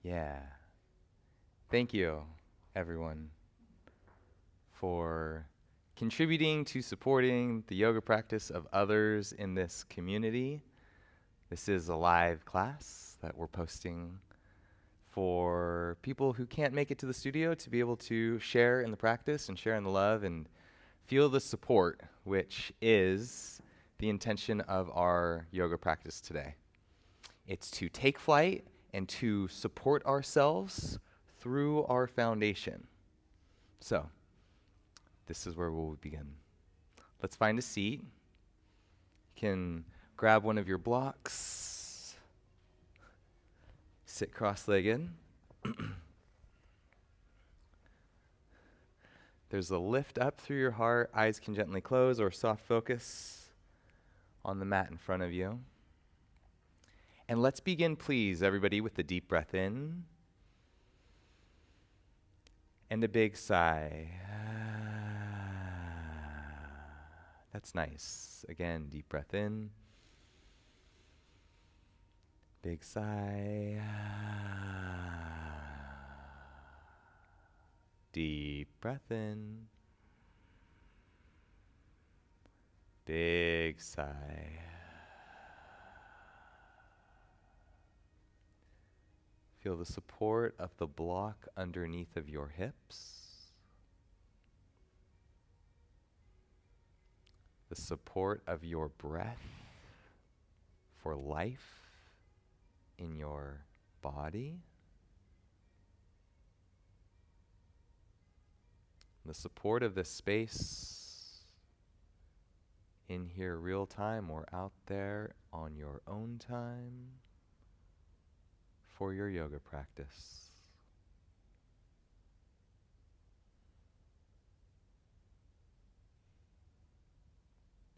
Yeah. Thank you, everyone, for contributing to supporting the yoga practice of others in this community. This is a live class that we're posting for people who can't make it to the studio to be able to share in the practice and share in the love and feel the support, which is the intention of our yoga practice today. It's to take flight and to support ourselves through our foundation. So, this is where we'll begin. Let's find a seat. You can grab one of your blocks, sit cross-legged. There's a lift up through your heart. Eyes can gently close or soft focus on the mat in front of you. And let's begin, please, everybody, with a deep breath in and a big sigh. That's nice. Again, deep breath in. Big sigh. Deep breath in. Big sigh. Feel the support of the block underneath of your hips. The support of your breath for life in your body. The support of this space in here real time or out there on your own time for your yoga practice.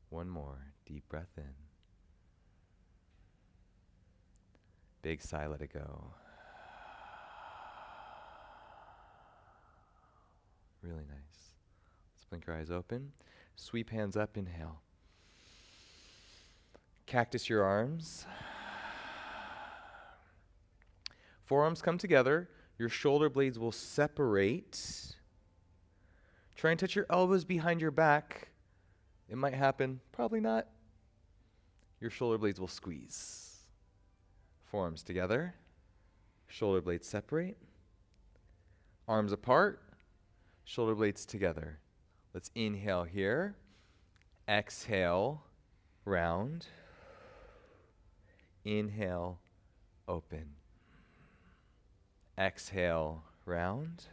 One more deep breath in. Big sigh, let it go. Really nice. Let's blink your eyes open. Sweep hands up, inhale. Cactus your arms. Forearms come together. Your shoulder blades will separate. Try and touch your elbows behind your back. It might happen, probably not. Your shoulder blades will squeeze. Forearms together. Shoulder blades separate. Arms apart. Shoulder blades together. Let's inhale here. Exhale, round. Inhale, open. Exhale, round.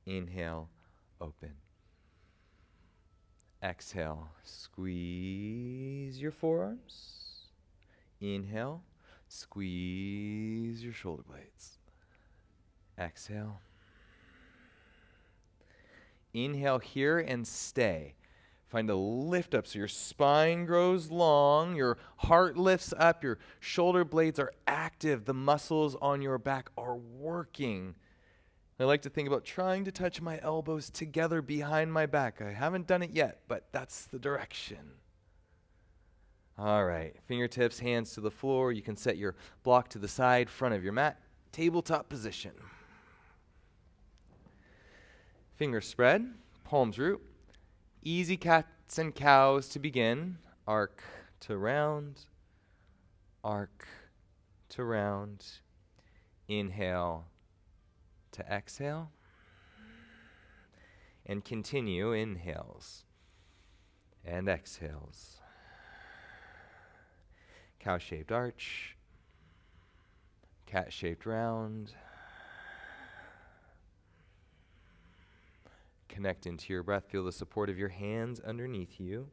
Inhale, open. Exhale, squeeze your forearms. Inhale, squeeze your shoulder blades. Exhale. Inhale here and stay. Find a lift up so your spine grows long, your heart lifts up, your shoulder blades are active, the muscles on your back are working. I like to think about trying to touch my elbows together behind my back. I haven't done it yet, but that's the direction. All right, fingertips, hands to the floor. You can set your block to the side, front of your mat, tabletop position. Fingers spread, palms root. Easy cats and cows to begin. Arc to round, arc to round. Inhale to exhale. And continue inhales and exhales. Cow-shaped arch, cat-shaped round. Connect into your breath. Feel the support of your hands underneath you,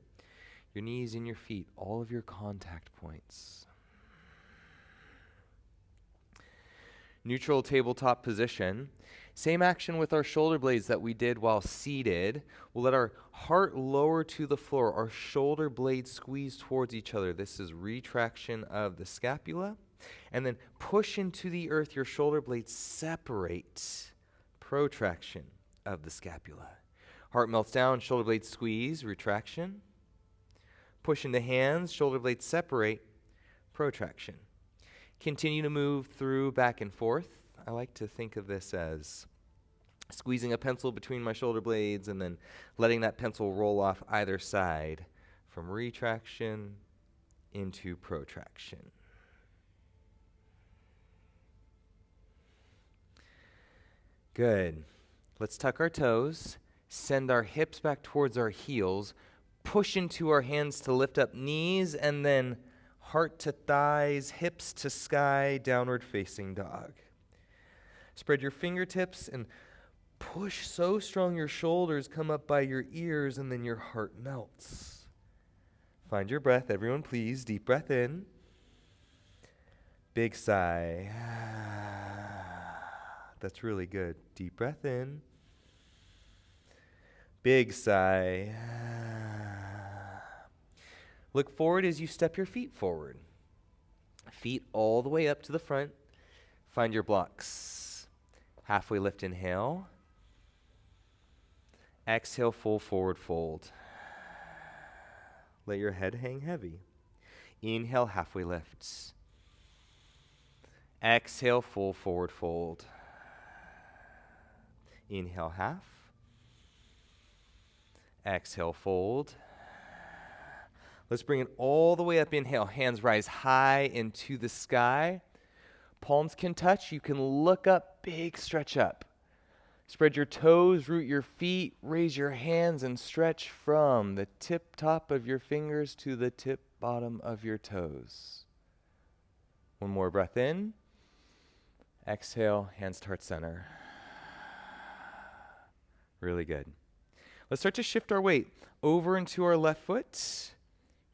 your knees and your feet, all of your contact points. Neutral tabletop position. Same action with our shoulder blades that we did while seated. We'll let our heart lower to the floor, our shoulder blades squeeze towards each other. This is retraction of the scapula. And then push into the earth, your shoulder blades separate. Protraction of the scapula. Heart melts down, shoulder blades squeeze, retraction. Push into hands, shoulder blades separate, protraction. Continue to move through back and forth. I like to think of this as squeezing a pencil between my shoulder blades and then letting that pencil roll off either side from retraction into protraction. Good. Let's tuck our toes, send our hips back towards our heels, push into our hands to lift up knees, and then heart to thighs, hips to sky, downward facing dog. Spread your fingertips and push so strong your shoulders come up by your ears, and then your heart melts. Find your breath, everyone, please. Deep breath in. Big sigh. That's really good. Deep breath in. Big sigh. Look forward as you step your feet forward. Feet all the way up to the front. Find your blocks. Halfway lift, inhale. Exhale, full forward fold. Let your head hang heavy. Inhale, halfway lift. Exhale, full forward fold. Inhale, half. Exhale, fold. Let's bring it all the way up. Inhale, hands rise high into the sky. Palms can touch. You can look up, big stretch up. Spread your toes, root your feet, raise your hands, and stretch from the tip top of your fingers to the tip bottom of your toes. One more breath in. Exhale, hands to heart center. Really good. Let's start to shift our weight over into our left foot.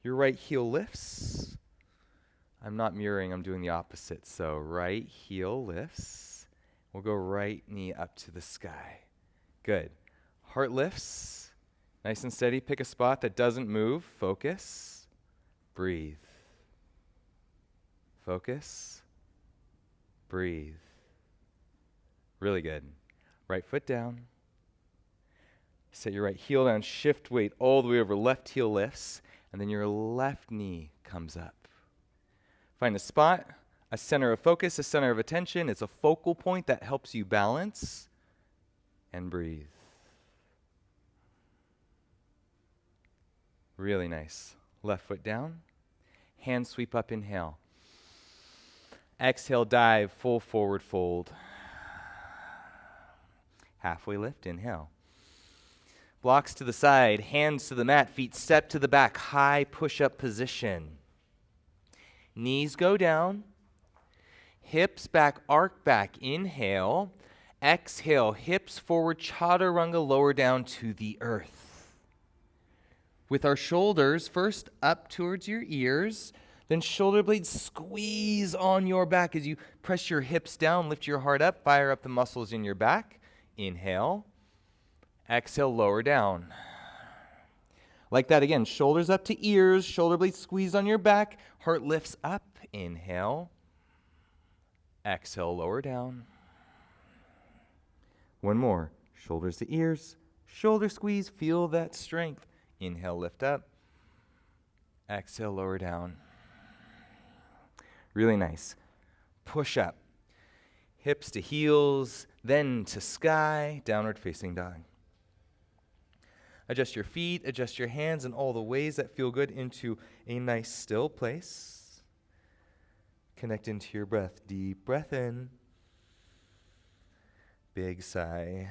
Your right heel lifts. I'm not mirroring, I'm doing the opposite. So right heel lifts. We'll go right knee up to the sky. Good. Heart lifts. Nice and steady. Pick a spot that doesn't move. Focus. Breathe. Focus. Breathe. Really good. Right foot down. Set your right heel down. Shift weight all the way over. Left heel lifts. And then your left knee comes up. Find a spot, a center of focus, a center of attention. It's a focal point that helps you balance. And breathe. Really nice. Left foot down. Hand sweep up, inhale. Exhale, dive, full forward fold. Halfway lift, inhale. Blocks to the side, hands to the mat, feet step to the back, high push-up position. Knees go down, hips back, arc back, inhale. Exhale, hips forward, chaturanga, lower down to the earth. With our shoulders first up towards your ears, then shoulder blades squeeze on your back as you press your hips down, lift your heart up, fire up the muscles in your back. Inhale. Exhale, lower down. Like that again, shoulders up to ears, shoulder blades squeeze on your back, heart lifts up, inhale. Exhale, lower down. One more, shoulders to ears, shoulder squeeze, feel that strength. Inhale, lift up. Exhale, lower down. Really nice. Push up. Hips to heels, then to sky, downward facing dog. Adjust your feet, adjust your hands in all the ways that feel good into a nice still place. Connect into your breath. Deep breath in. Big sigh.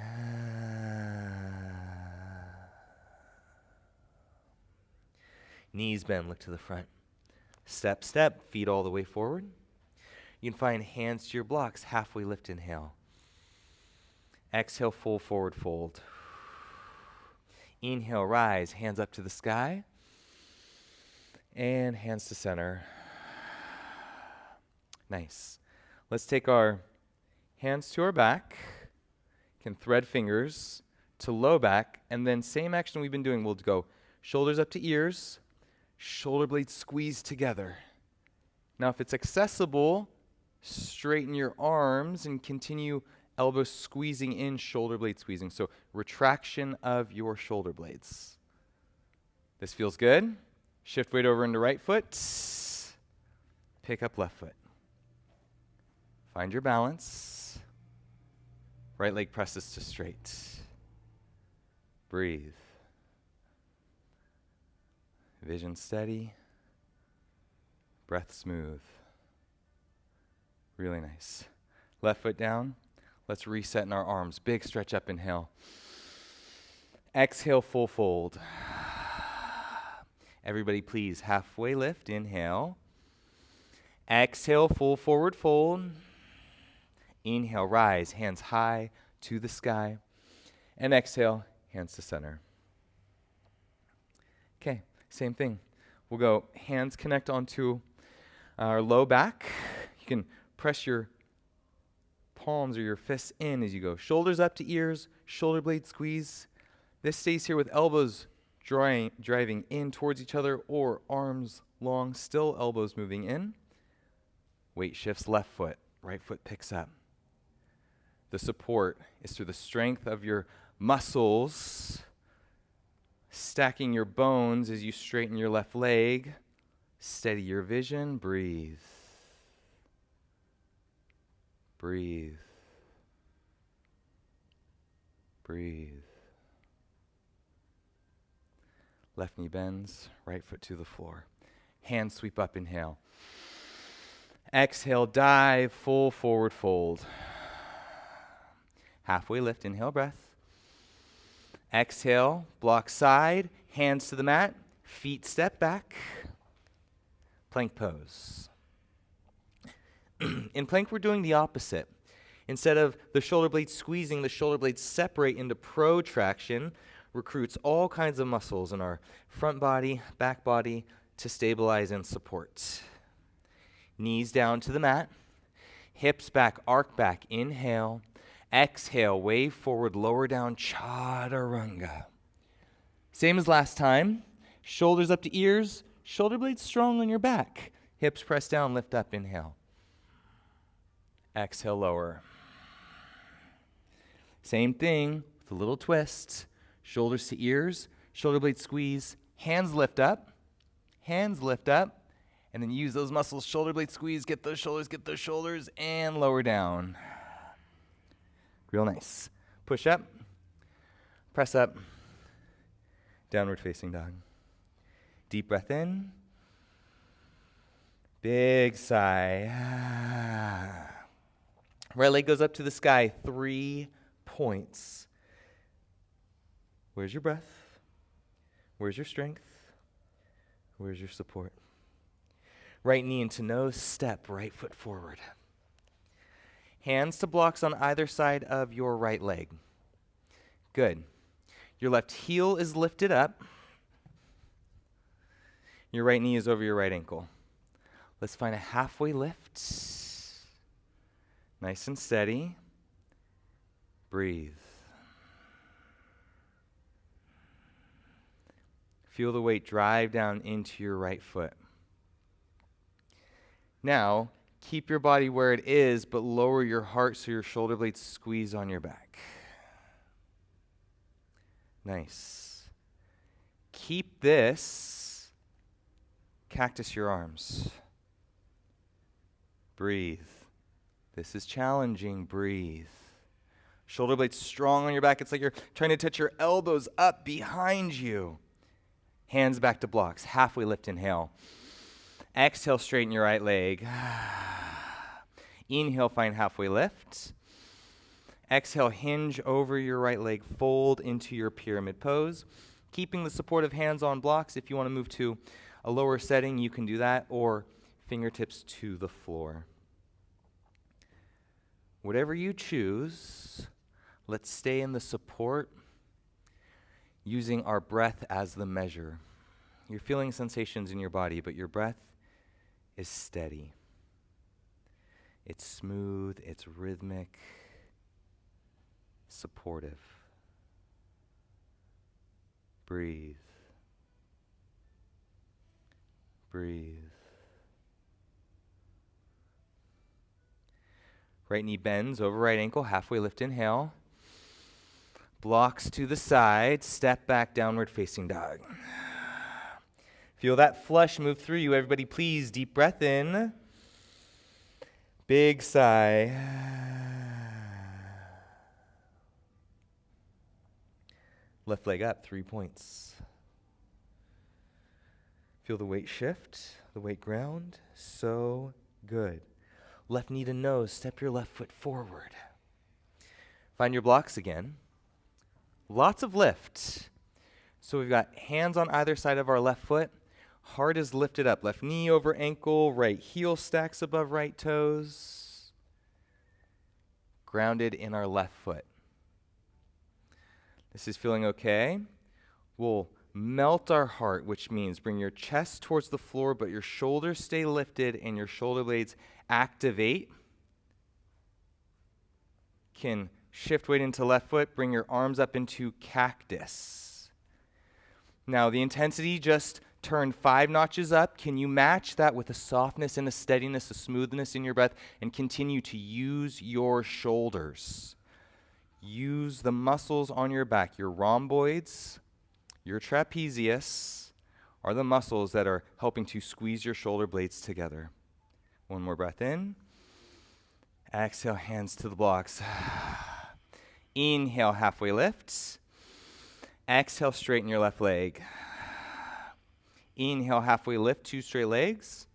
Knees bend, look to the front. Step, step, feet all the way forward. You can find hands to your blocks, halfway lift, inhale. Exhale, full forward fold. Inhale, rise, hands up to the sky. And hands to center. Nice. Let's take our hands to our back. Can thread fingers to low back. And then same action we've been doing. We'll go shoulders up to ears. Shoulder blades squeeze together. Now if it's accessible, straighten your arms and continue elbows squeezing in, shoulder blade squeezing. So retraction of your shoulder blades. This feels good. Shift weight over into right foot. Pick up left foot. Find your balance. Right leg presses to straight. Breathe. Vision steady. Breath smooth. Really nice. Left foot down. Let's reset in our arms. Big stretch up, inhale. Exhale, full fold. Everybody please, halfway lift, inhale. Exhale, full forward fold. Inhale, rise, hands high to the sky. And exhale, hands to center. Okay, same thing. We'll go hands connect onto our low back. You can press your palms or your fists in as you go. Shoulders up to ears, shoulder blade squeeze. This stays here with elbows driving in towards each other or arms long, still elbows moving in. Weight shifts left foot, right foot picks up. The support is through the strength of your muscles, stacking your bones as you straighten your left leg. Steady your vision, breathe. Breathe. Breathe. Left knee bends, right foot to the floor. Hands sweep up, inhale. Exhale, dive, full forward fold. Halfway lift, inhale, breath. Exhale, block side, hands to the mat, feet step back. Plank pose. In plank, we're doing the opposite. Instead of the shoulder blades squeezing, the shoulder blades separate into protraction, recruits all kinds of muscles in our front body, back body to stabilize and support. Knees down to the mat, hips back, arc back, inhale. Exhale, wave forward, lower down, chaturanga. Same as last time. Shoulders up to ears, shoulder blades strong on your back. Hips press down, lift up, inhale. Exhale, lower. Same thing with a little twist. Shoulders to ears, shoulder blades squeeze, hands lift up, and then use those muscles, shoulder blade squeeze, get those shoulders, and lower down. Real nice. Push up, press up, downward facing dog. Deep breath in, big sigh. Right leg goes up to the sky, 3 points. Where's your breath? Where's your strength? Where's your support? Right knee into nose, step, right foot forward. Hands to blocks on either side of your right leg. Good. Your left heel is lifted up. Your right knee is over your right ankle. Let's find a halfway lift. Nice and steady. Breathe. Feel the weight drive down into your right foot. Now, keep your body where it is, but lower your heart so your shoulder blades squeeze on your back. Nice. Keep this. Cactus your arms. Breathe. This is challenging. Breathe. Shoulder blades strong on your back. It's like you're trying to touch your elbows up behind you. Hands back to blocks. Halfway lift, inhale. Exhale, straighten your right leg. Inhale, find halfway lift. Exhale, hinge over your right leg. Fold into your pyramid pose. Keeping the support of hands on blocks. If you want to move to a lower setting, you can do that, or fingertips to the floor. Whatever you choose, let's stay in the support using our breath as the measure. You're feeling sensations in your body, but your breath is steady. It's smooth, it's rhythmic, supportive. Breathe. Breathe. Right knee bends over right ankle, halfway lift, inhale. Blocks to the side, step back, downward facing dog. Feel that flush move through you. Everybody please, deep breath in. Big sigh. Left leg up, 3 points. Feel the weight shift, the weight ground. So good. Left knee to nose, step your left foot forward. Find your blocks again. Lots of lift. So we've got hands on either side of our left foot. Heart is lifted up. Left knee over ankle, right heel stacks above right toes. Grounded in our left foot. This is feeling okay. We'll melt our heart, which means bring your chest towards the floor, but your shoulders stay lifted and your shoulder blades activate. Can shift weight into left foot, bring your arms up into cactus. Now the intensity just turned 5 notches up. Can you match that with a softness and a steadiness, a smoothness in your breath, and continue to use your shoulders? Use the muscles on your back. Your rhomboids, your trapezius are the muscles that are helping to squeeze your shoulder blades together. One more breath in. Exhale, hands to the blocks. Inhale, halfway lift. Exhale, straighten your left leg. Inhale, halfway lift, 2 straight legs.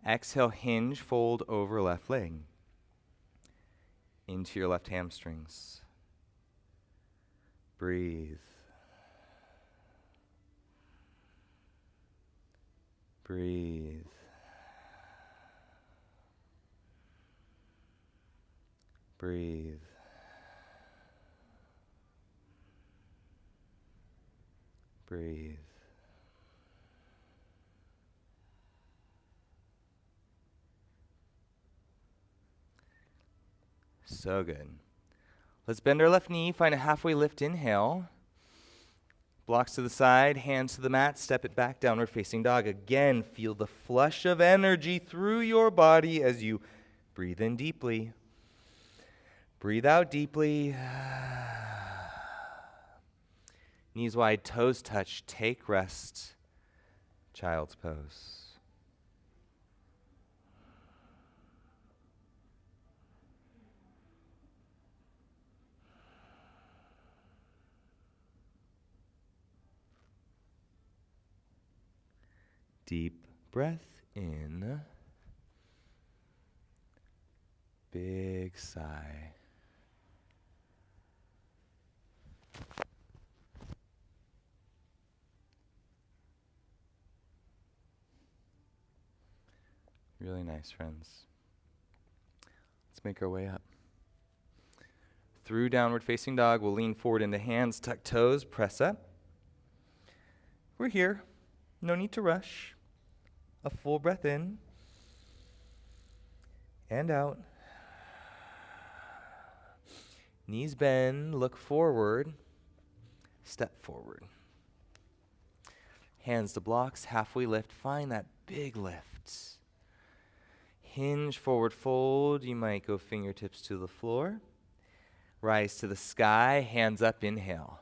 Exhale, hinge, fold over left leg. Into your left hamstrings. Breathe. Breathe. Breathe. Breathe. So good. Let's bend our left knee, find a halfway lift, inhale. Blocks to the side, hands to the mat, step it back, downward facing dog. Again, feel the flush of energy through your body as you breathe in deeply. Breathe out deeply. Knees wide, toes touch, take rest. Child's pose. Deep breath in. Big sigh. Really nice, friends. Let's make our way up. Through downward facing dog, we'll lean forward into hands, tuck toes, press up. We're here. No need to rush. A full breath in and out. Knees bend, look forward, step forward. Hands to blocks, halfway lift, find that big lift. Hinge, forward fold, you might go fingertips to the floor. Rise to the sky, hands up, inhale.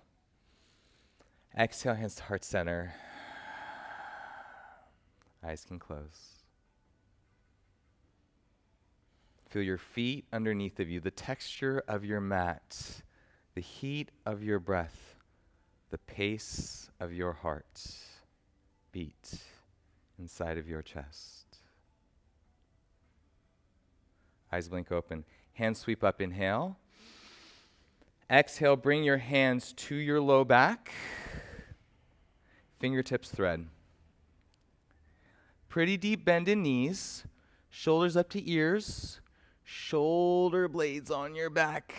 Exhale, hands to heart center. Eyes can close. Feel your feet underneath of you, the texture of your mat, the heat of your breath, the pace of your heart beat inside of your chest. Eyes blink open. Hands sweep up, inhale. Exhale, bring your hands to your low back. Fingertips thread. Pretty deep bend in knees. Shoulders up to ears. Shoulder blades on your back.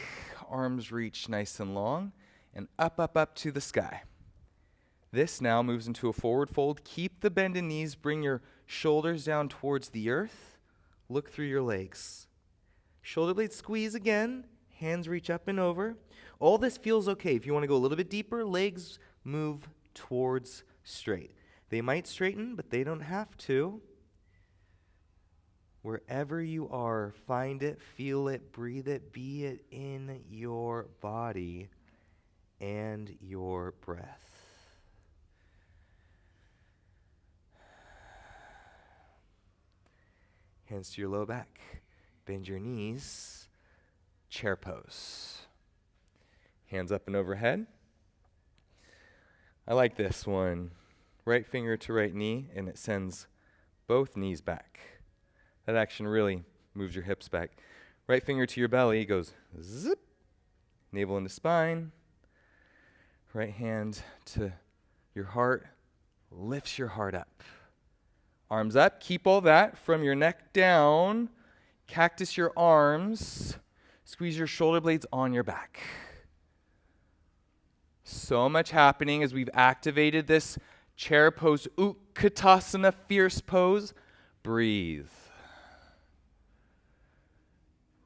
Arms reach nice and long. And up, up, up to the sky. This now moves into a forward fold. Keep the bend in knees. Bring your shoulders down towards the earth. Look through your legs. Shoulder blades squeeze again. Hands reach up and over. All this feels okay. If you want to go a little bit deeper, legs move towards straight. They might straighten, but they don't have to. Wherever you are, find it, feel it, breathe it, be it in your body and your breath. Hands to your low back. Bend your knees. Chair pose. Hands up and overhead. I like this one. Right finger to right knee, and it sends both knees back. That action really moves your hips back. Right finger to your belly goes zip. Navel into spine. Right hand to your heart. Lifts your heart up. Arms up. Keep all that from your neck down. Cactus your arms. Squeeze your shoulder blades on your back. So much happening as we've activated this chair pose, Utkatasana, fierce pose. Breathe.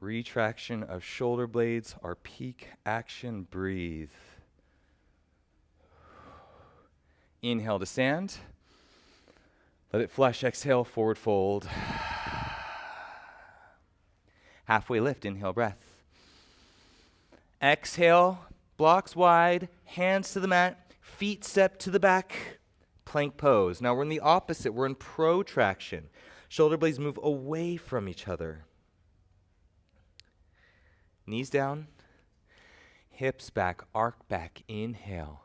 Retraction of shoulder blades, our peak action. Breathe. Inhale to stand. Let it flush. Exhale, forward fold. Halfway lift, inhale, breath. Exhale, blocks wide, hands to the mat, feet step to the back, plank pose. Now we're in the opposite, we're in protraction. Shoulder blades move away from each other. Knees down, hips back, arc back, inhale.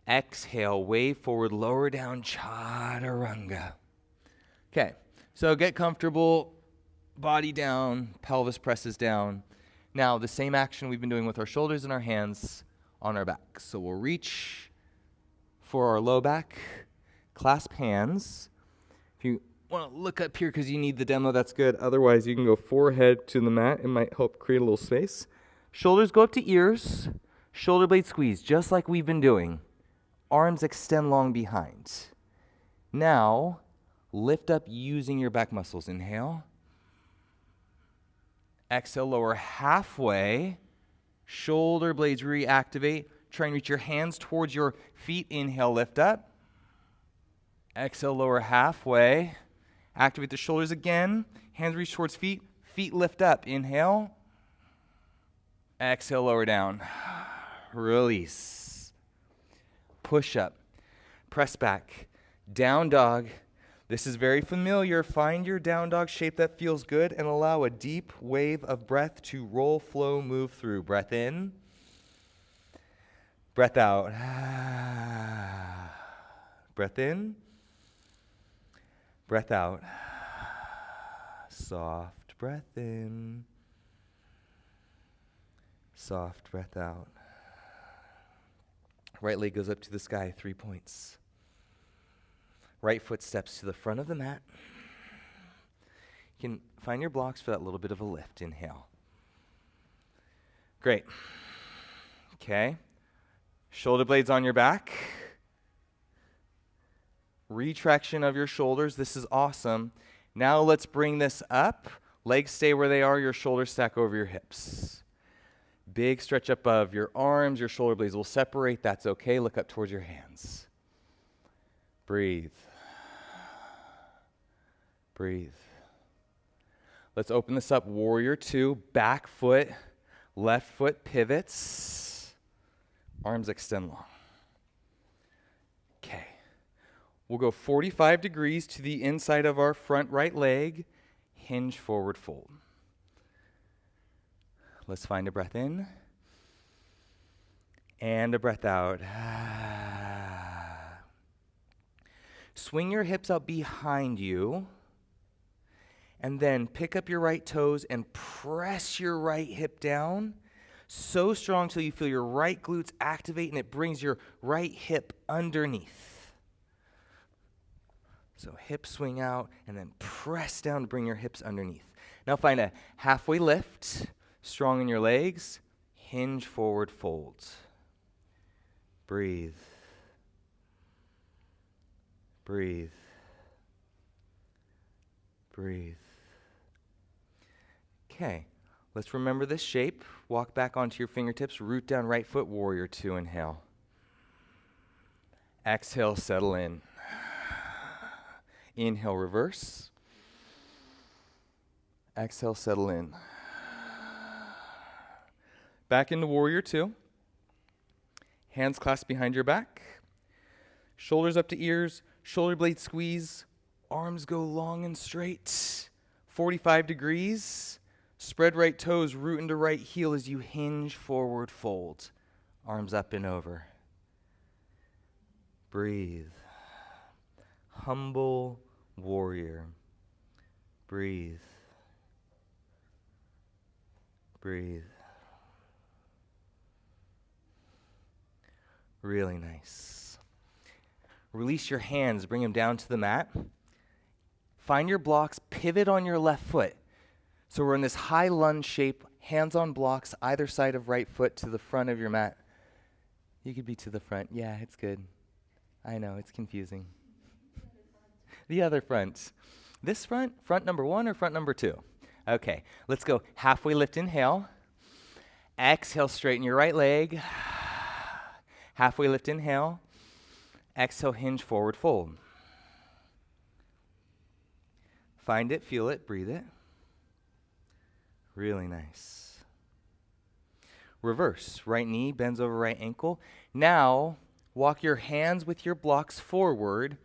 Exhale, wave forward, lower down, chaturanga. Okay, so get comfortable, body down, pelvis presses down. Now, the same action we've been doing with our shoulders and our hands on our back. So we'll reach for our low back, clasp hands. If you want to look up here because you need the demo, that's good. Otherwise, you can go forehead to the mat. It might help create a little space. Shoulders go up to ears. Shoulder blade squeeze, just like we've been doing. Arms extend long behind. Now, lift up using your back muscles. Inhale. Exhale, lower halfway. Shoulder blades reactivate. Try and reach your hands towards your feet. Inhale, lift up. Exhale, lower halfway. Activate the shoulders again. Hands reach towards feet. Feet lift up. Inhale. Exhale, lower down. Release. Push up. Press back. Down dog. This is very familiar. Find your down dog shape that feels good and allow a deep wave of breath to roll, flow, move through. Breath in. Breath out. Breath in. Breath out. Soft breath in. Soft breath out. Right leg goes up to the sky, 3 points. Right foot steps to the front of the mat. You can find your blocks for that little bit of a lift. Inhale. Great. Okay. Shoulder blades on your back. Retraction of your shoulders. This is awesome. Now let's bring this up. Legs stay where they are. Your shoulders stack over your hips. Big stretch up of your arms. Your shoulder blades will separate. That's okay. Look up towards your hands. Breathe. Breathe. Let's open this up. Warrior 2. Back foot, left foot pivots. Arms extend long. Okay. We'll go 45 degrees to the inside of our front right leg. Hinge forward fold. Let's find a breath in. And a breath out. Swing your hips out behind you. And then pick up your right toes and press your right hip down so strong till you feel your right glutes activate and it brings your right hip underneath. So hip swing out and then press down to bring your hips underneath. Now find a halfway lift, strong in your legs, hinge forward fold. Breathe. Breathe. Breathe. Okay, let's remember this shape. Walk back onto your fingertips, root down right foot, warrior 2, inhale. Exhale, settle in. Inhale, reverse. Exhale, settle in. Back into warrior 2. Hands clasped behind your back. Shoulders up to ears, shoulder blade squeeze. Arms go long and straight. 45 degrees. Spread right toes, root into right heel as you hinge forward fold. Arms up and over. Breathe. Humble warrior. Breathe. Breathe. Really nice. Release your hands, bring them down to the mat. Find your blocks, pivot on your left foot. So we're in this high lunge shape, hands on blocks, either side of right foot to the front of your mat. You could be to the front. Yeah, it's good. I know, it's confusing. The other front. This front, front number 1 or front number 2? Okay, let's go. Halfway lift, inhale. Exhale, straighten your right leg. Halfway lift, inhale. Exhale, hinge, forward fold. Find it, feel it, breathe it. Really nice. Reverse. Right knee bends over right ankle. Now, walk your hands with your blocks forward.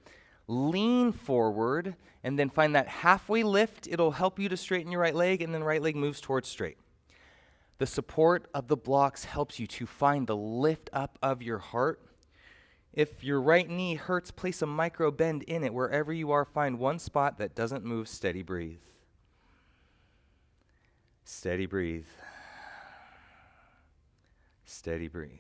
Lean forward, and then find that halfway lift. It'll help you to straighten your right leg, and then right leg moves towards straight. The support of the blocks helps you to find the lift up of your heart. If your right knee hurts, place a micro bend in it. Wherever you are, find one spot that doesn't move. Steady breathe. Steady breathe. Steady breathe.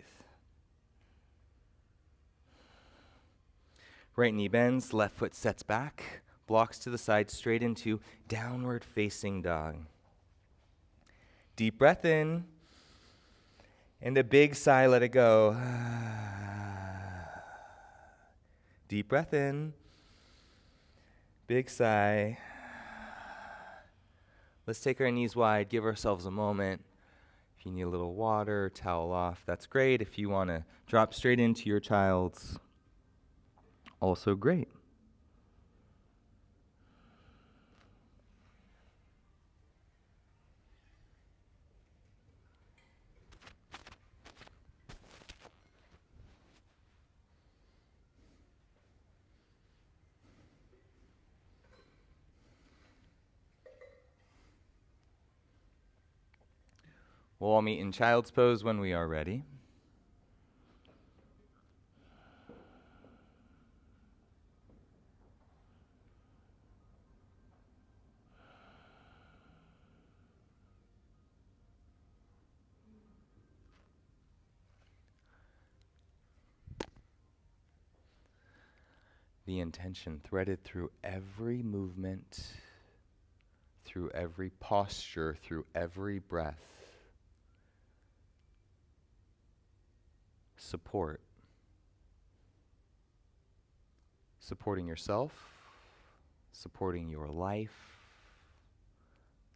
Right knee bends, left foot sets back, blocks to the side, straight into downward facing dog. Deep breath in, and a big sigh, let it go. Deep breath in, big sigh. Let's take our knees wide, give ourselves a moment. If you need a little water, towel off, that's great. If you want to drop straight into your child's, also great. We'll all meet in child's pose when we are ready. The intention threaded through every movement, through every posture, through every breath. Support. Supporting yourself, supporting your life,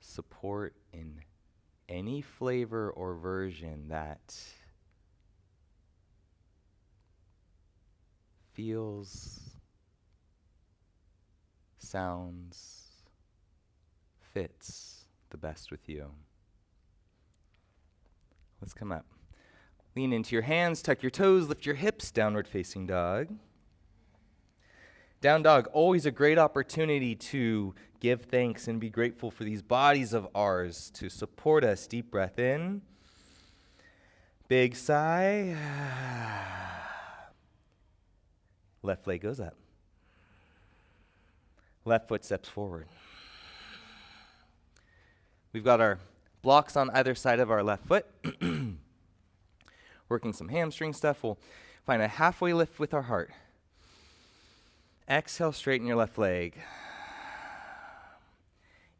support in any flavor or version that feels, sounds, fits the best with you. Let's come up. Lean into your hands, tuck your toes, lift your hips, downward facing dog. Down dog, always a great opportunity to give thanks and be grateful for these bodies of ours to support us. Deep breath in. Big sigh. Left leg goes up. Left foot steps forward. We've got our blocks on either side of our left foot. Working some hamstring stuff. We'll find a halfway lift with our heart. Exhale, straighten your left leg.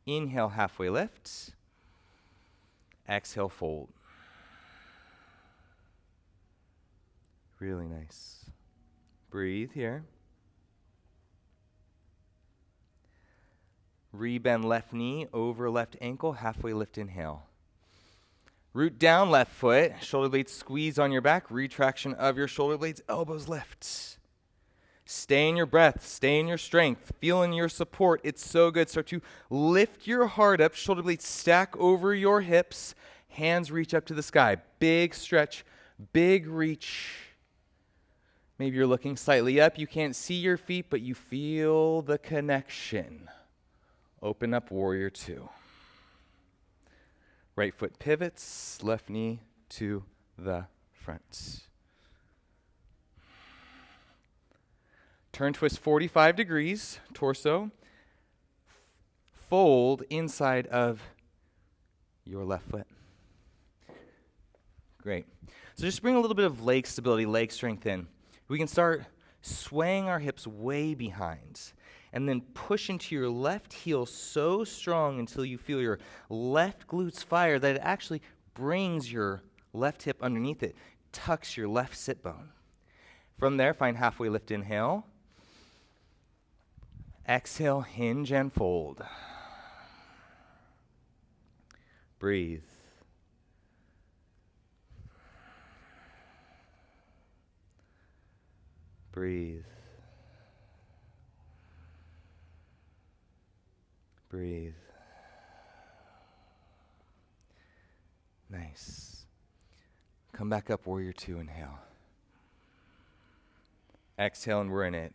Inhale, halfway lift. Exhale, fold. Really nice. Breathe here. Rebend left knee over left ankle, halfway lift, inhale. Root down left foot, shoulder blades squeeze on your back, retraction of your shoulder blades, elbows lift. Stay in your breath, stay in your strength, feel in your support. It's so good. Start to lift your heart up, shoulder blades stack over your hips, hands reach up to the sky. Big stretch, big reach. Maybe you're looking slightly up. You can't see your feet, but you feel the connection. Open up, warrior two. Right foot pivots, left knee to the front. Turn twist 45 degrees, torso. Fold inside of your left foot. Great. So just bring a little bit of leg stability, leg strength in. We can start swaying our hips way behind and then push into your left heel so strong until you feel your left glutes fire that it actually brings your left hip underneath it, tucks your left sit bone. From there, find halfway lift, inhale. Exhale, hinge and fold. Breathe. Breathe. Breathe. Nice. Come back up, warrior two, inhale. Exhale, and we're in it.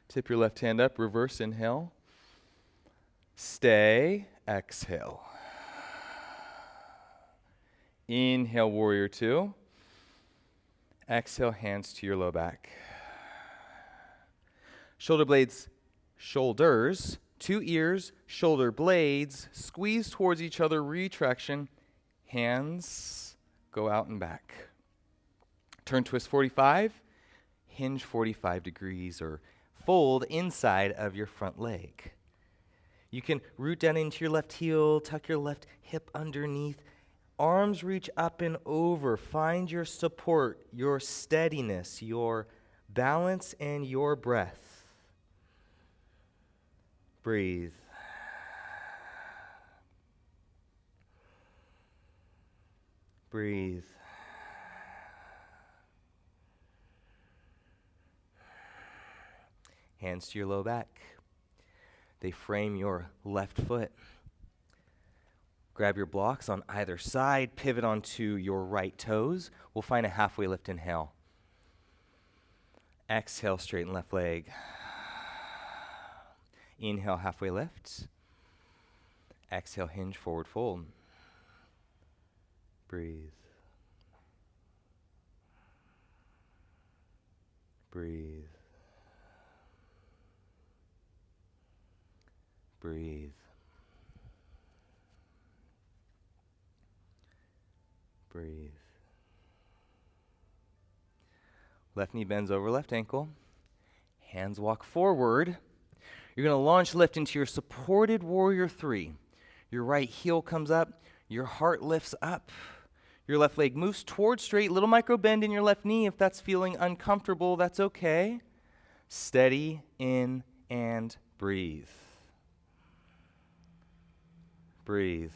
Tip your left hand up, reverse inhale. Stay, exhale. Inhale, warrior two. Exhale, hands to your low back. Shoulder blades, shoulders, two ears, shoulder blades, squeeze towards each other, retraction. Hands go out and back. Turn twist 45, hinge 45 degrees, or fold inside of your front leg. You can root down into your left heel, tuck your left hip underneath. Arms reach up and over. Find your support, your steadiness, your balance, and your breath. Breathe. Breathe. Hands to your low back. They frame your left foot. Grab your blocks on either side, pivot onto your right toes. We'll find a halfway lift, inhale. Exhale, straighten left leg. Inhale, halfway lift. Exhale, hinge, forward fold. Breathe. Breathe. Breathe. Breathe. Left knee bends over left ankle. Hands walk forward. You're going to launch lift into your supported warrior three. Your right heel comes up. Your heart lifts up. Your left leg moves towards straight. Little micro bend in your left knee. If that's feeling uncomfortable, that's okay. Steady in and breathe. Breathe.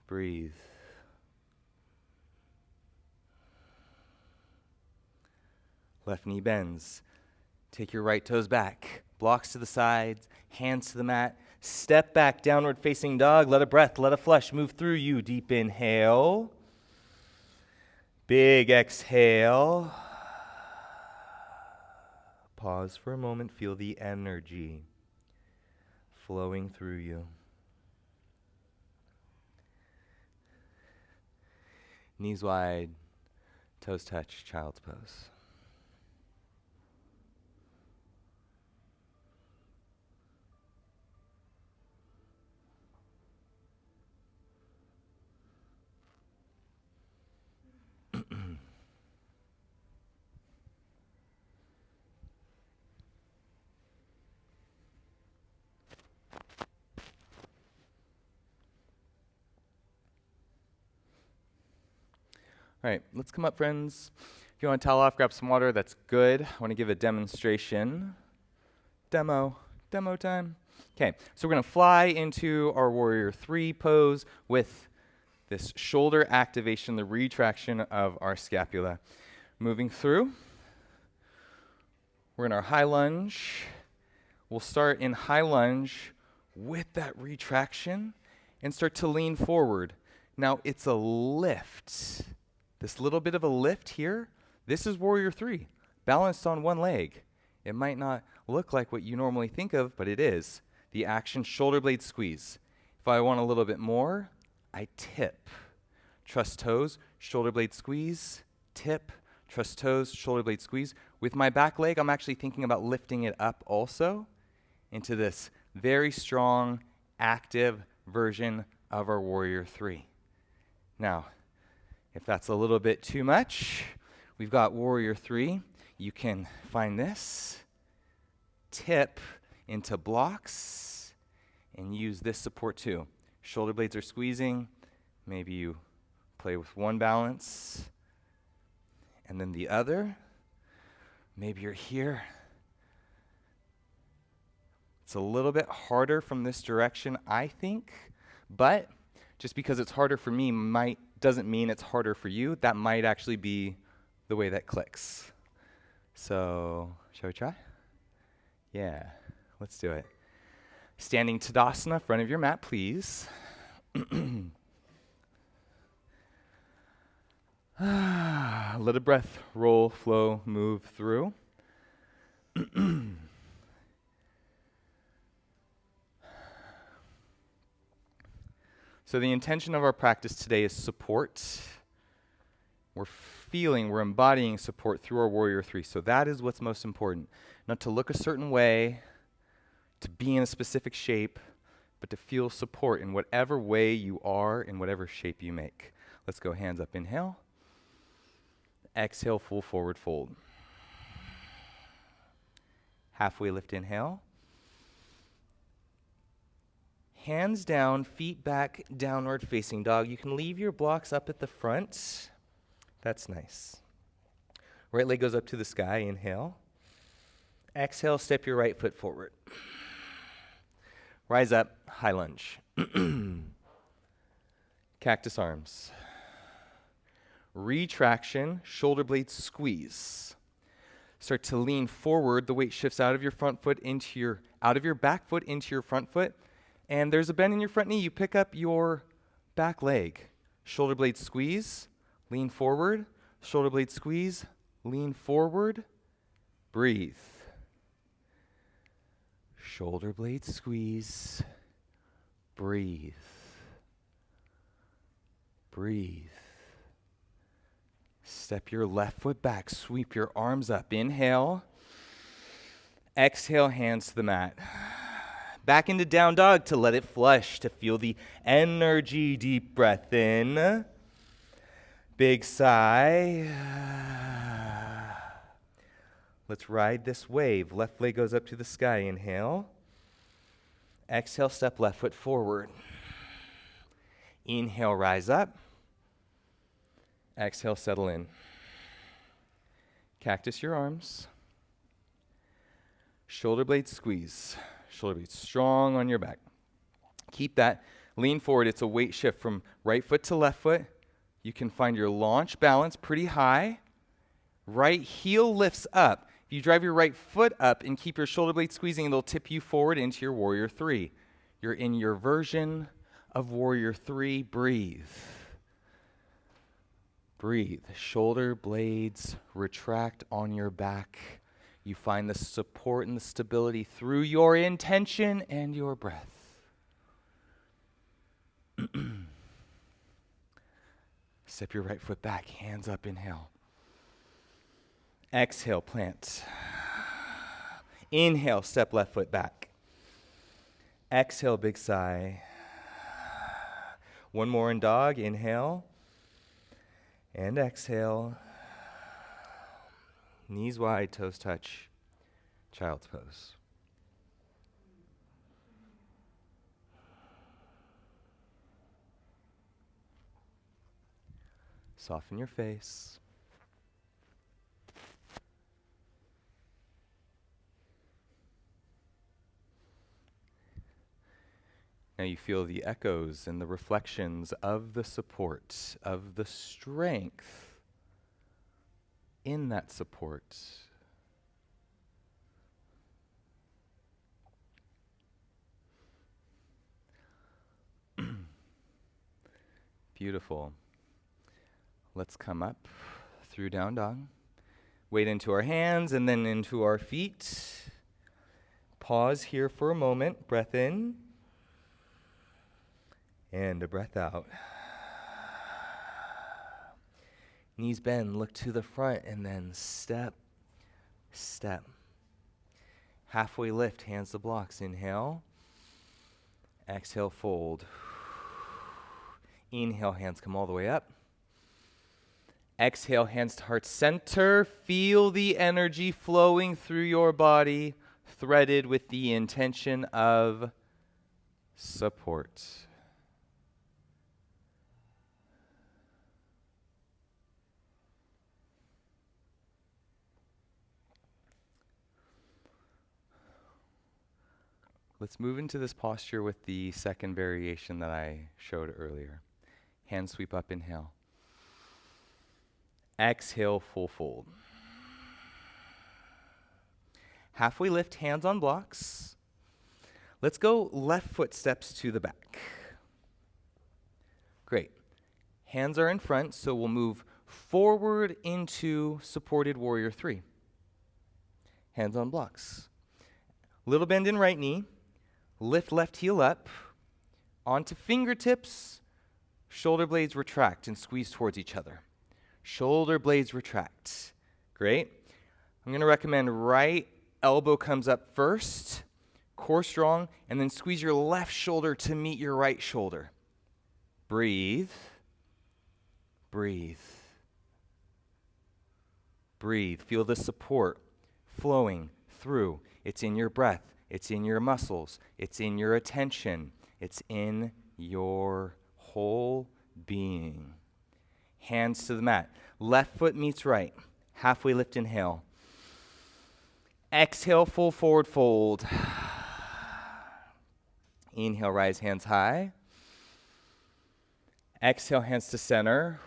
Breathe. Left knee bends. Take your right toes back. Blocks to the sides, hands to the mat. Step back, downward facing dog. Let a breath, let a flush move through you. Deep inhale. Big exhale. Pause for a moment. Feel the energy flowing through you. Knees wide, toes touch, child's pose. All right, let's come up, friends. If you want to towel off, grab some water, that's good. I want to give a demonstration. Demo time. Okay, so we're going to fly into our warrior three pose with this shoulder activation, the retraction of our scapula. Moving through, we're in our high lunge. We'll start in high lunge with that retraction and start to lean forward. Now, it's a lift. This little bit of a lift here, this is warrior three, balanced on one leg. It might not look like what you normally think of, but it is. The action shoulder blade squeeze. If I want a little bit more, I tip. Trust toes, shoulder blade squeeze, tip, trust toes, shoulder blade squeeze. With my back leg, I'm actually thinking about lifting it up also into this very strong, active version of our Warrior 3. Now, if that's a little bit too much, we've got Warrior 3. You can find this, tip into blocks, and use this support too. Shoulder blades are squeezing. Maybe you play with one balance and then the other. Maybe you're here. It's a little bit harder from this direction, I think, but just because it's harder for me doesn't mean it's harder for you. That might actually be the way that clicks. So, shall we try? Yeah, let's do it. Standing Tadasana, front of your mat, please. Let a breath roll, flow, move through. So the intention of our practice today is support. We're embodying support through our Warrior 3. So that is what's most important. Not to look a certain way, to be in a specific shape, but to feel support in whatever way you are, in whatever shape you make. Let's go hands up, inhale. Exhale, full forward fold. Halfway lift, inhale. Hands down, feet back, downward facing dog. You can leave your blocks up at the front. That's nice. Right leg goes up to the sky, inhale. Exhale, step your right foot forward. Rise up, high lunge. Cactus arms. Retraction, shoulder blades squeeze. Start to lean forward. The weight shifts out of your front foot out of your back foot into your front foot. And there's a bend in your front knee. You pick up your back leg. Shoulder blade squeeze, lean forward. Shoulder blade squeeze, lean forward. Breathe. Shoulder blade squeeze. Breathe. Breathe. Step your left foot back. Sweep your arms up. Inhale. Exhale, hands to the mat. Back into down dog to let it flush, to feel the energy. Deep breath in. Big sigh. Let's ride this wave. Left leg goes up to the sky. Inhale. Exhale, step left foot forward. Inhale, rise up. Exhale, settle in. Cactus your arms. Shoulder blade squeeze. Shoulder blade strong on your back. Keep that. Lean forward. It's a weight shift from right foot to left foot. You can find your launch balance pretty high. Right heel lifts up. If you drive your right foot up and keep your shoulder blade squeezing, it'll tip you forward into your Warrior 3. You're in your version of Warrior 3. Breathe. Breathe. Shoulder blades retract on your back. You find the support and the stability through your intention and your breath. Step your right foot back, hands up, inhale. Exhale, plant. Inhale, step left foot back. Exhale, big sigh. One more in dog, inhale. And exhale. Knees wide, toes touch. Child's pose. Soften your face. Now you feel the echoes and the reflections of the support, of the strength in that support. Beautiful. Let's come up through down dog. Weight into our hands and then into our feet. Pause here for a moment. Breath in. And a breath out. Knees bend, look to the front, and then step, step. Halfway lift, hands to blocks. Inhale. Exhale, fold. Inhale, hands come all the way up. Exhale, hands to heart center. Feel the energy flowing through your body, threaded with the intention of support. Let's move into this posture with the second variation that I showed earlier. Hand sweep up, inhale. Exhale, full fold. Halfway lift, hands on blocks. Let's go left foot steps to the back. Great. Hands are in front, so we'll move forward into supported warrior 3. Hands on blocks. Little bend in right knee. Lift left heel up. Onto fingertips. Shoulder blades retract and squeeze towards each other. Shoulder blades retract. Great. I'm going to recommend right elbow comes up first, core strong, and then squeeze your left shoulder to meet your right shoulder. Breathe. Breathe. Breathe. Feel the support flowing through. It's in your breath. It's in your muscles. It's in your attention. It's in your whole being. Hands to the mat. Left foot meets right. Halfway lift, inhale. Exhale, full forward fold. Inhale, rise hands high. Exhale, hands to center.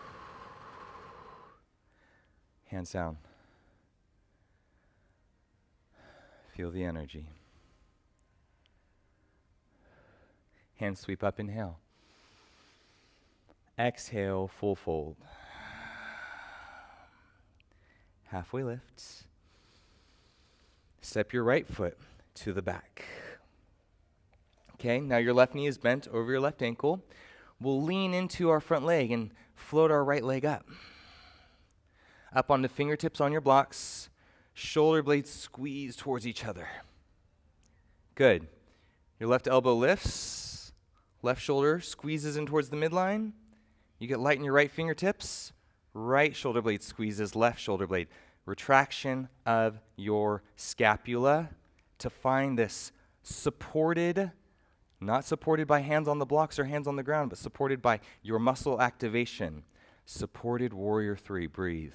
Hands down. Feel the energy. Hands sweep up, inhale. Exhale, full fold. Halfway lift. Step your right foot to the back. Okay, now your left knee is bent over your left ankle. We'll lean into our front leg and float our right leg up. Up onto fingertips on your blocks. Shoulder blades squeeze towards each other. Good. Your left elbow lifts. Left shoulder squeezes in towards the midline. You get light in your right fingertips. Right shoulder blade squeezes left shoulder blade. Retraction of your scapula to find this supported, not supported by hands on the blocks or hands on the ground, but supported by your muscle activation. Supported warrior 3. Breathe.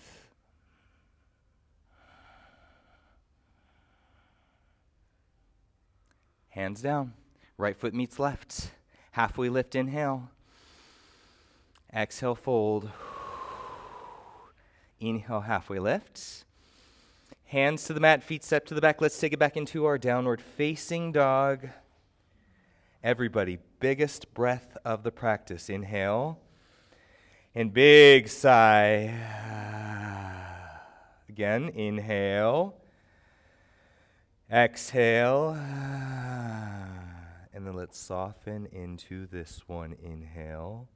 Hands down. Right foot meets left. Halfway lift, inhale. Exhale, fold. Inhale, halfway lift. Hands to the mat, feet step to the back. Let's take it back into our downward facing dog. Everybody, biggest breath of the practice. Inhale. And big sigh. Again, inhale. Exhale. And then let's soften into this one. Inhale.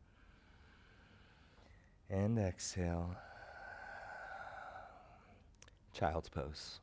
And exhale. Child's pose.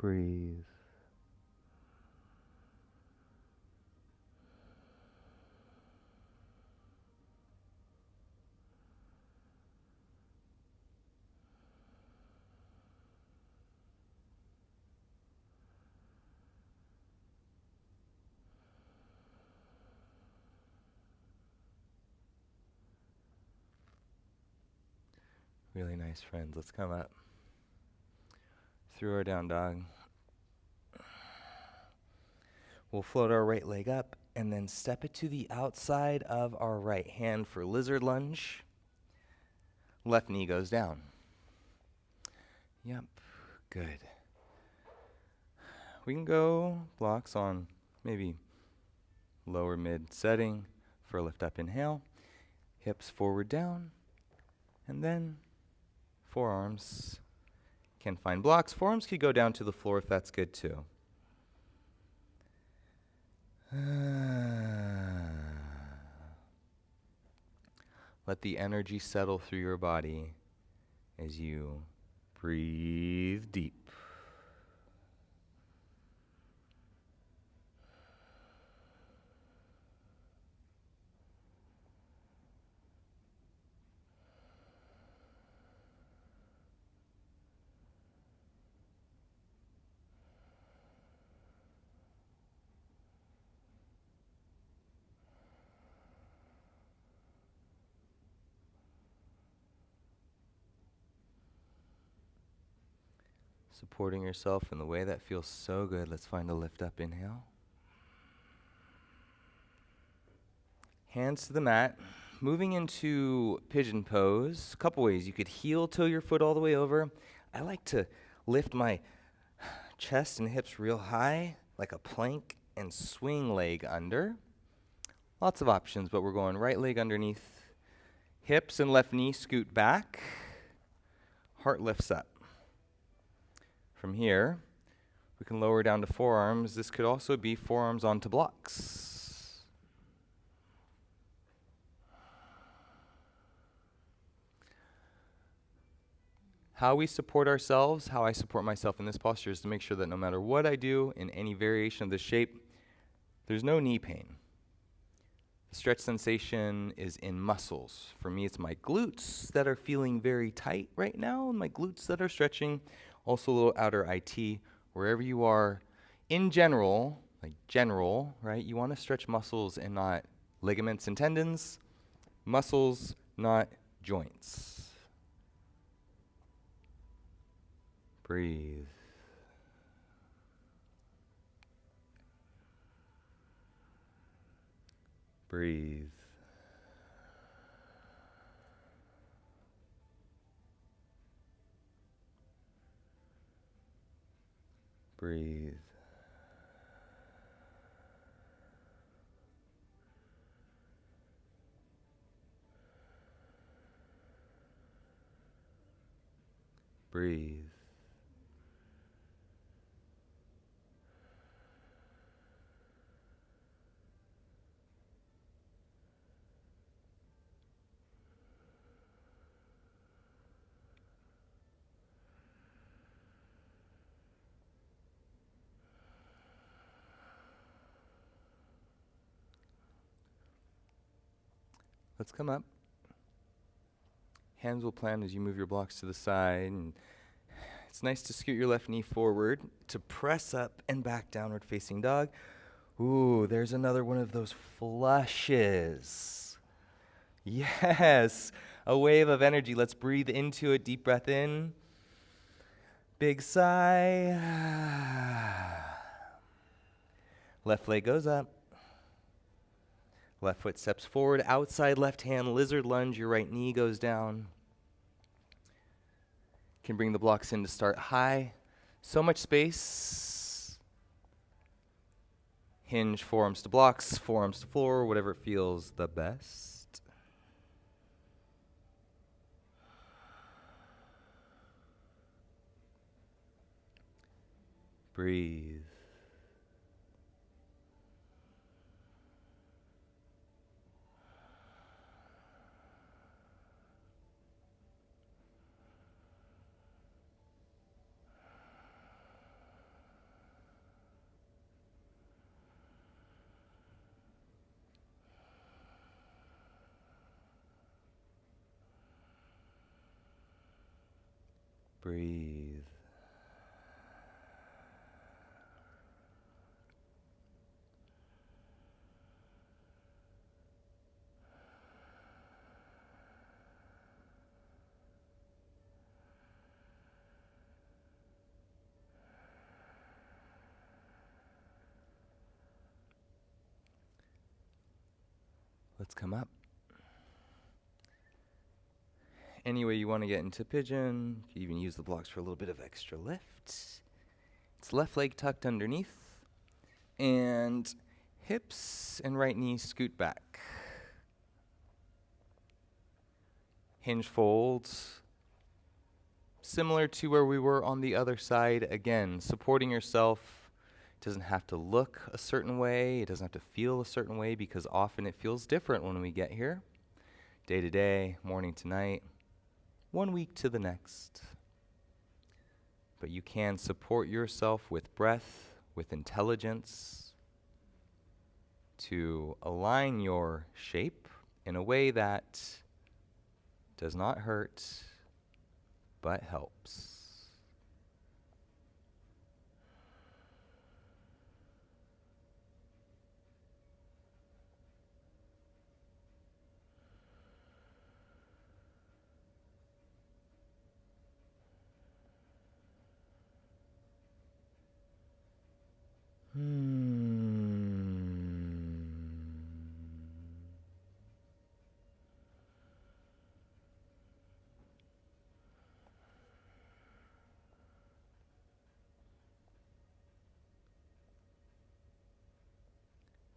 Breathe. Really nice, friends. Let's come up through our down dog. We'll float our right leg up and then step it to the outside of our right hand for lizard lunge. Left knee goes down. Yep, good. We can go blocks on maybe lower mid setting for a lift up inhale. Hips forward down. And then forearms can find blocks. Forearms could go down to the floor if that's good too. Let the energy settle through your body as you breathe deep. Supporting yourself in the way that feels so good. Let's find a lift up inhale. Hands to the mat. Moving into pigeon pose. A couple ways. You could heel toe your foot all the way over. I like to lift my chest and hips real high, like a plank, and swing leg under. Lots of options, but we're going right leg underneath. Hips and left knee scoot back. Heart lifts up. From here, we can lower down to forearms. This could also be forearms onto blocks. How we support ourselves, how I support myself in this posture is to make sure that no matter what I do in any variation of this shape, there's no knee pain. The stretch sensation is in muscles. For me, it's my glutes that are feeling very tight right now, and my glutes that are stretching. Also a little outer IT, wherever you are. In general, right? You want to stretch muscles and not ligaments and tendons. Muscles, not joints. Breathe. Breathe. Breathe. Breathe. Let's come up. Hands will plant as you move your blocks to the side. And it's nice to scoot your left knee forward to press up and back, downward facing dog. Ooh, there's another one of those flushes. Yes, a wave of energy. Let's breathe into it. Deep breath in. Big sigh. Left leg goes up. Left foot steps forward, outside left hand, lizard lunge, your right knee goes down. Can bring the blocks in to start high. So much space. Hinge, forearms to blocks, forearms to floor, whatever feels the best. Breathe. Breathe. let's come up. Any way you want to get into pigeon, you can even use the blocks for a little bit of extra lift. It's left leg tucked underneath, and hips and right knee scoot back. Hinge folds, similar to where we were on the other side. Again, supporting yourself. It doesn't have to look a certain way. It doesn't have to feel a certain way, because often it feels different when we get here. Day to day, morning to night, 1 week to the next. But you can support yourself with breath, with intelligence, to align your shape in a way that does not hurt, but helps.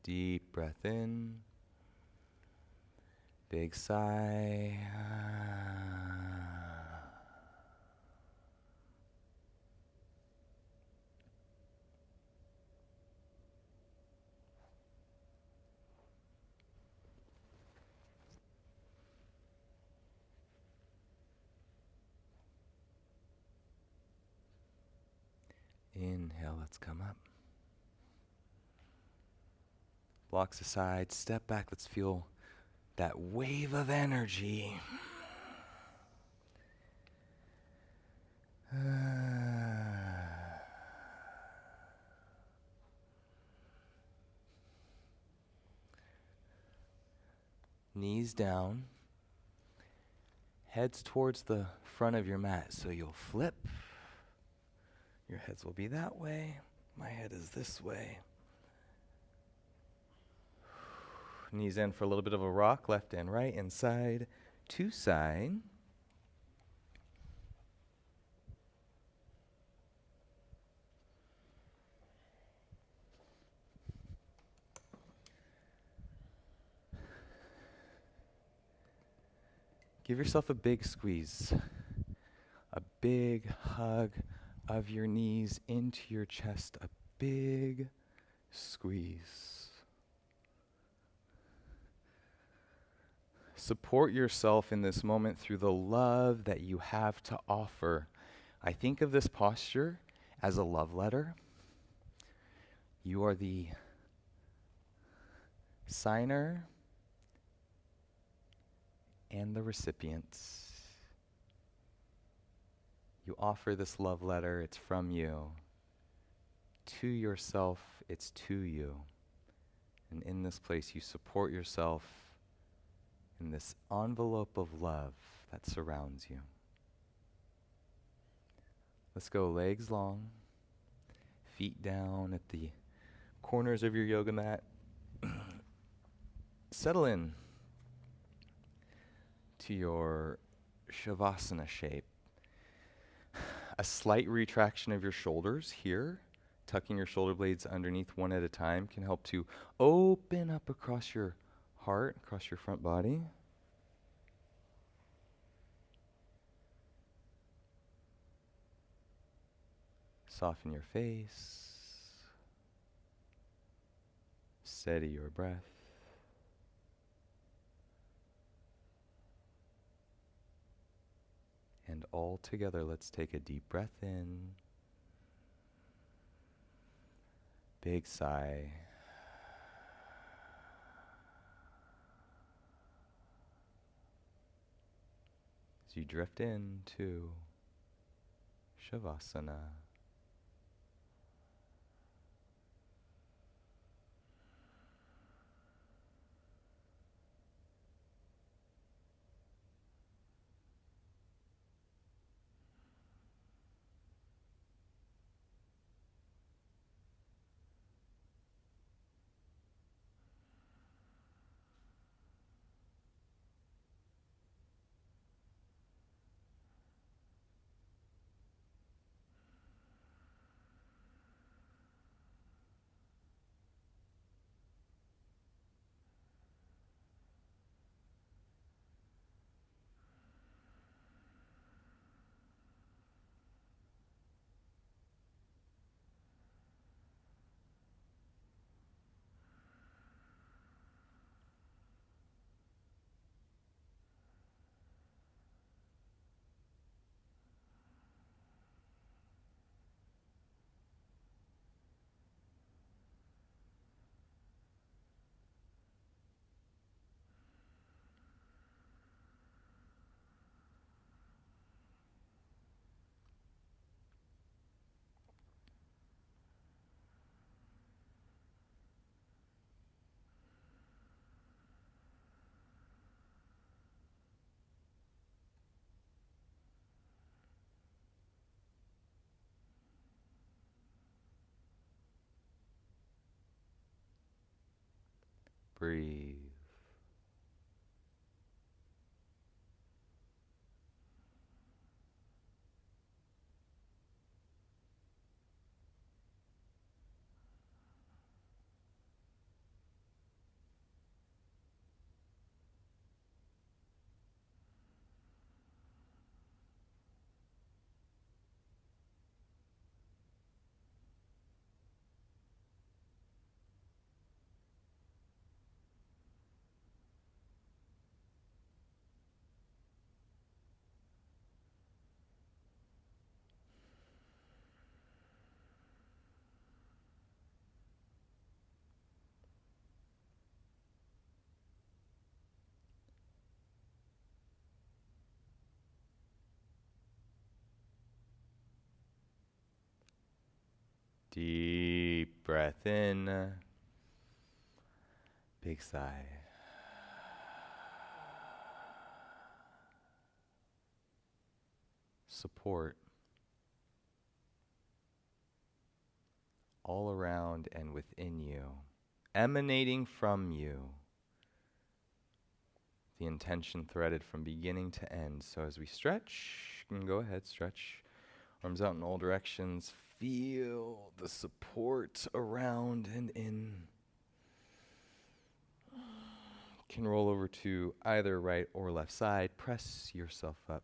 Deep breath in. Big sigh. Inhale, let's come up. Blocks aside, step back, let's feel that wave of energy. Knees down, heads towards the front of your mat, so you'll flip. Your heads will be that way. My head is this way. Knees in for a little bit of a rock, left and right, and side to side. Give yourself a big squeeze, a big hug of your knees into your chest, a big squeeze. Support yourself in this moment through the love that you have to offer. I think of this posture as a love letter. You are the signer and the recipient. You offer this love letter, it's from you. To yourself, it's to you. And in this place, you support yourself in this envelope of love that surrounds you. Let's go legs long, feet down at the corners of your yoga mat. Settle in to your Shavasana shape. A slight retraction of your shoulders here, tucking your shoulder blades underneath one at a time, can help to open up across your heart, across your front body. Soften your face. Steady your breath. And all together, let's take a deep breath in. Big sigh. As you drift into Shavasana. Breathe. Deep breath in. Big sigh. Support all around and within you, emanating from you. The intention threaded from beginning to end. So as we stretch, you can go ahead, stretch. Arms out in all directions. Feel the support around and in. Can roll over to either right or left side. Press yourself up.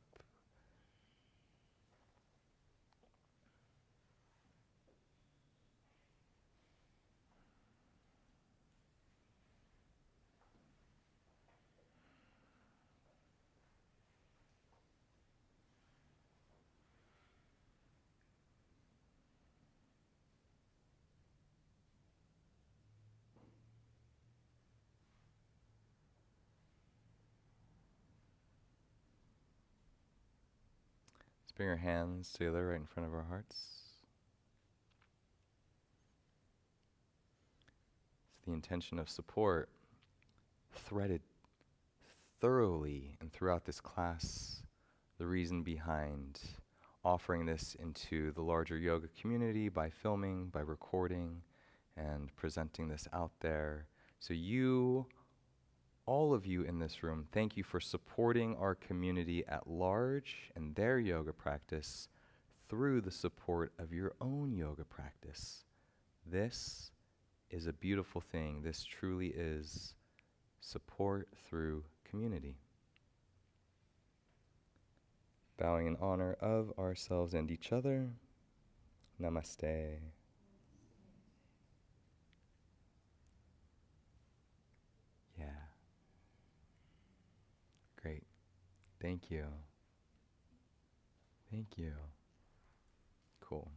Let's bring our hands together right in front of our hearts. It's the intention of support threaded thoroughly and throughout this class, the reason behind offering this into the larger yoga community by filming, by recording, and presenting this out there. So you, all of you in this room, thank you for supporting our community at large and their yoga practice through the support of your own yoga practice. This is a beautiful thing. This truly is support through community. Bowing in honor of ourselves and each other. Namaste. Yeah. Great. Thank you. Thank you. Cool.